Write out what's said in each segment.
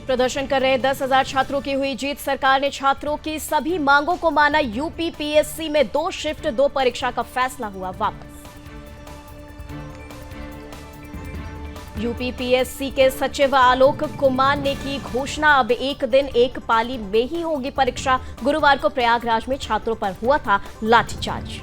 प्रदर्शन कर रहे 10,000 छात्रों की हुई जीत। सरकार ने छात्रों की सभी मांगों को माना। यूपी पीएससी में 2 शिफ्ट 2 परीक्षा का फैसला हुआ वापस। यूपी पीएससी के सचिव आलोक कुमार ने की घोषणा, अब एक दिन एक पाली में ही होगी परीक्षा। गुरुवार को प्रयागराज में छात्रों पर हुआ था लाठीचार्ज।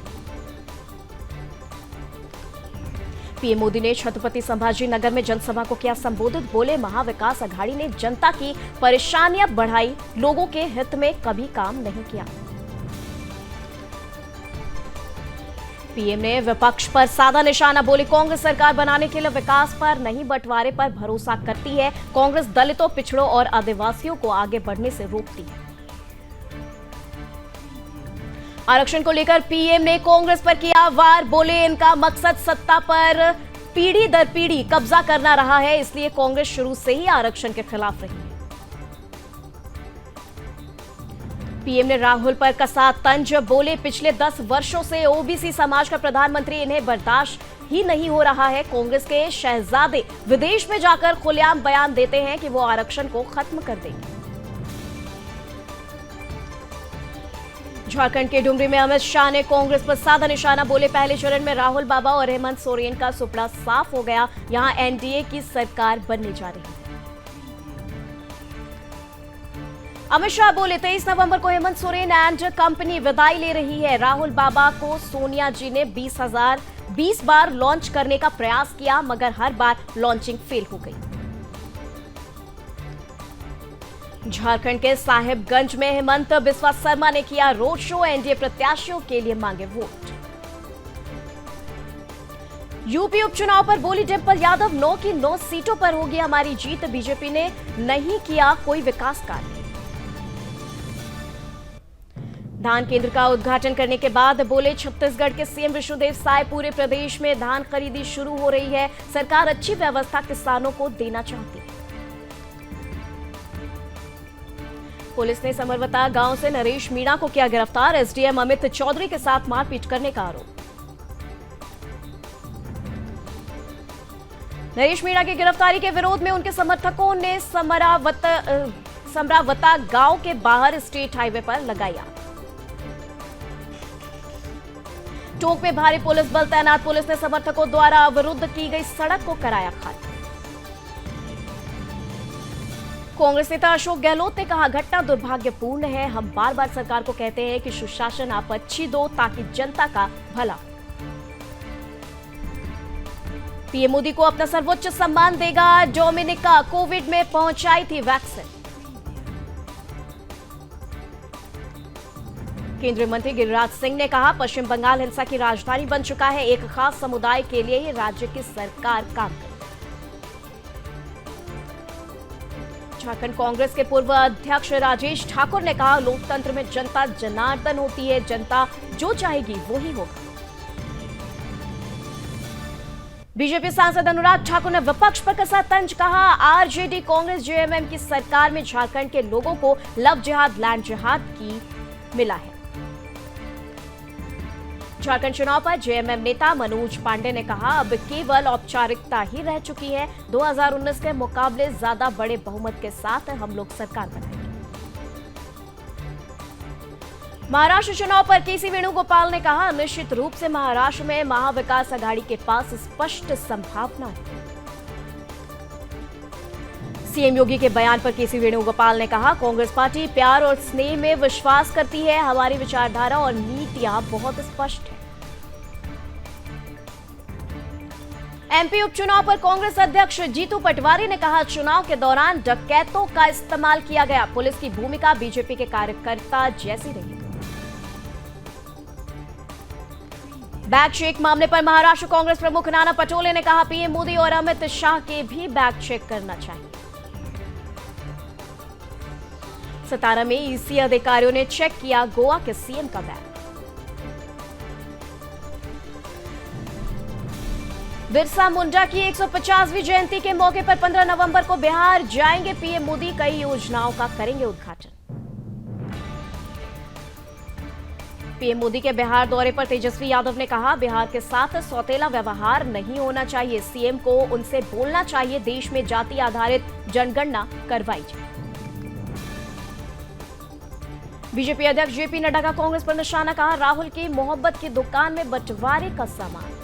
पीएम मोदी ने छत्रपति संभाजी नगर में जनसभा को किया संबोधित। बोले, महाविकास अघाड़ी ने जनता की परेशानियां बढ़ाई, लोगों के हित में कभी काम नहीं किया। पीएम ने विपक्ष पर साधा निशाना। बोले, कांग्रेस सरकार बनाने के लिए विकास पर नहीं बंटवारे पर भरोसा करती है। कांग्रेस दलितों, पिछड़ों और आदिवासियों को आगे बढ़ने से रोकती है। आरक्षण को लेकर पीएम ने कांग्रेस पर किया वार। बोले, इनका मकसद सत्ता पर पीढ़ी दर पीढ़ी कब्जा करना रहा है, इसलिए कांग्रेस शुरू से ही आरक्षण के खिलाफ रही है। पीएम ने राहुल पर कसा तंज। बोले, पिछले 10 वर्षों से ओबीसी समाज का प्रधानमंत्री, इन्हें बर्दाश्त ही नहीं हो रहा है। कांग्रेस के शहजादे विदेश में जाकर खुलेआम बयान देते हैं कि वो आरक्षण को खत्म कर देंगे। झारखंड के डुमरी में अमित शाह ने कांग्रेस पर साधा निशाना। बोले, पहले चरण में राहुल बाबा और हेमंत सोरेन का सुपड़ा साफ हो गया, यहां एनडीए की सरकार बनने जा रही है। अमित शाह बोले, 23 नवंबर को हेमंत सोरेन एंड कंपनी विदाई ले रही है। राहुल बाबा को सोनिया जी ने 20 बार लॉन्च करने का प्रयास किया, मगर हर बार लॉन्चिंग फेल हो गई। झारखंड के साहिबगंज में हेमंत बिस्वा शर्मा ने किया रोड शो। एनडीए प्रत्याशियों के लिए मांगे वोट। यूपी उपचुनाव पर बोली डिंपल यादव, 9 की 9 सीटों पर होगी हमारी जीत। बीजेपी ने नहीं किया कोई विकास कार्य। धान केंद्र का उद्घाटन करने के बाद बोले छत्तीसगढ़ के सीएम विष्णुदेव साय, पूरे प्रदेश में धान खरीदी शुरू हो रही है। सरकार अच्छी व्यवस्था किसानों को देना चाहती है। पुलिस ने समरवता गांव से नरेश मीणा को किया गिरफ्तार। एसडीएम अमित चौधरी के साथ मारपीट करने का आरोप। नरेश मीणा की गिरफ्तारी के विरोध में उनके समर्थकों ने समरावता गांव के बाहर स्टेट हाईवे पर लगाई आग। टोंक में भारी पुलिस बल तैनात। पुलिस ने समर्थकों द्वारा अवरुद्ध की गई सड़क को कराया खाली। कांग्रेस नेता अशोक गहलोत ने कहा, घटना दुर्भाग्यपूर्ण है। हम बार बार सरकार को कहते हैं कि सुशासन आप अच्छी दो ताकि जनता का भला। पीएम मोदी को अपना सर्वोच्च सम्मान देगा। डोमिनिका कोविड में पहुंचाई थी वैक्सीन। केंद्रीय मंत्री गिरिराज सिंह ने कहा, पश्चिम बंगाल हिंसा की राजधानी बन चुका है। एक खास समुदाय के लिए ही राज्य की सरकार काम करे। झारखंड कांग्रेस के पूर्व अध्यक्ष राजेश ठाकुर ने कहा, लोकतंत्र में जनता जनार्दन होती है, जनता जो चाहेगी वो ही होगा। बीजेपी सांसद अनुराग ठाकुर ने विपक्ष पर कसा तंज। कहा, आरजेडी कांग्रेस जेएमएम की सरकार में झारखंड के लोगों को लव जिहाद लैंड जिहाद की मिला है। झारखंड चुनाव पर जेएमएम नेता मनोज पांडे ने कहा, अब केवल औपचारिकता ही रह चुकी है। 2019 के मुकाबले ज्यादा बड़े बहुमत के साथ हम लोग सरकार बनाएंगे। महाराष्ट्र चुनाव पर केसी वेणुगोपाल ने कहा, निश्चित रूप से महाराष्ट्र में महाविकास अघाड़ी के पास स्पष्ट संभावना है। सीएम योगी के बयान पर केसी वेणुगोपाल ने कहा, कांग्रेस पार्टी प्यार और स्नेह में विश्वास करती है। हमारी विचारधारा और नीतियां बहुत स्पष्ट है। एमपी उपचुनाव पर कांग्रेस अध्यक्ष जीतू पटवारी ने कहा, चुनाव के दौरान डकैतों का इस्तेमाल किया गया। पुलिस की भूमिका बीजेपी के कार्यकर्ता जैसी रही। बैग चेक मामले पर महाराष्ट्र कांग्रेस प्रमुख नाना पटोले ने कहा, पीएम मोदी और अमित शाह के भी बैग चेक करना चाहिए। सतारा में ईसी अधिकारियों ने चेक किया गोवा के सीएम का बैग। बिरसा मुंडा की 150वीं जयंती के मौके पर 15 नवंबर को बिहार जाएंगे पीएम मोदी। कई योजनाओं का करेंगे उद्घाटन। पीएम मोदी के बिहार दौरे पर तेजस्वी यादव ने कहा, बिहार के साथ सौतेला व्यवहार नहीं होना चाहिए। सीएम को उनसे बोलना चाहिए, देश में जाति आधारित जनगणना करवाई जाए। बीजेपी अध्यक्ष जेपी नड्डा का कांग्रेस पर निशाना, कहा राहुल की मोहब्बत की दुकान में बंटवारे का सामान।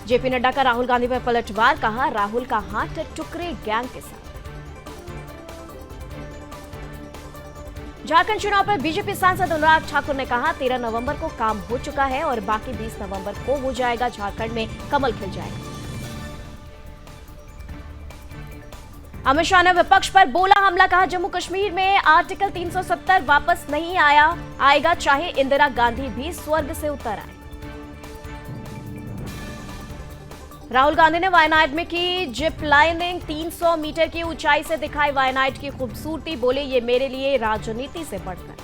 जेपी नड्डा का राहुल गांधी पर पलटवार, कहा राहुल का हाथ टुकड़े गैंग के साथ। झारखंड चुनाव पर बीजेपी सांसद अनुराग ठाकुर ने कहा 13 नवंबर को काम हो चुका है और बाकी 20 नवंबर को हो जाएगा, झारखंड में कमल खिल जाएगा। अमित शाह ने विपक्ष पर बोला हमला, कहा जम्मू कश्मीर में आर्टिकल 370 वापस नहीं आएगा, चाहे इंदिरा गांधी भी स्वर्ग से उतर आए। राहुल गांधी ने वायनाड में की जिप लाइनिंग, 300 मीटर की ऊंचाई से दिखाई वायनाड की खूबसूरती, बोले ये मेरे लिए राजनीति से बढ़कर।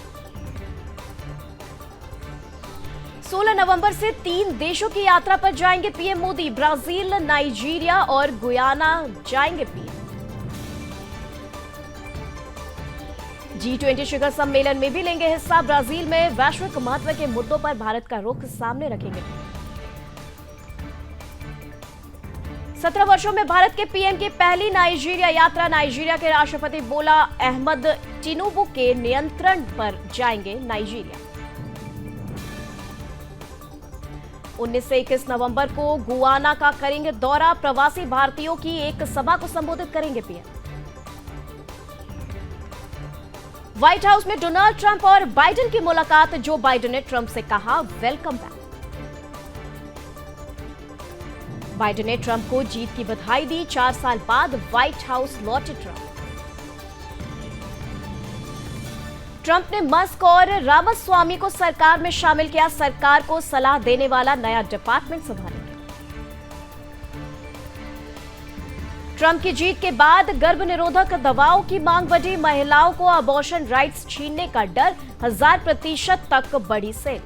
16 नवंबर से 3 देशों की यात्रा पर जाएंगे पीएम मोदी, ब्राजील, नाइजीरिया और गुयाना जाएंगे पीएम। G20 शिखर सम्मेलन में भी लेंगे हिस्सा, ब्राजील में वैश्विक महत्व के मुद्दों पर भारत का रुख सामने रखेंगे। 17 वर्षों में भारत के पीएम की पहली नाइजीरिया यात्रा, नाइजीरिया के राष्ट्रपति बोला अहमद टिनुबू के नियंत्रण पर जाएंगे नाइजीरिया। 19 से 21 नवंबर को गुयाना का करेंगे दौरा, प्रवासी भारतीयों की एक सभा को संबोधित करेंगे पीएम। व्हाइट हाउस में डोनाल्ड ट्रंप और बाइडेन की मुलाकात, जो बाइडेन ने ट्रंप से कहा वेलकम बैक। बाइडेन ने ट्रंप को जीत की बधाई दी, 4 साल बाद व्हाइट हाउस लौटे ट्रंप। ट्रंप ने मस्क और रामास्वामी को सरकार में शामिल किया, सरकार को सलाह देने वाला नया डिपार्टमेंट संभालेंगे। ट्रंप की जीत के बाद गर्भ निरोधक दवाओं की मांग बढ़ी, महिलाओं को अबॉर्शन राइट्स छीनने का डर, 1000% तक बढ़ी सेल।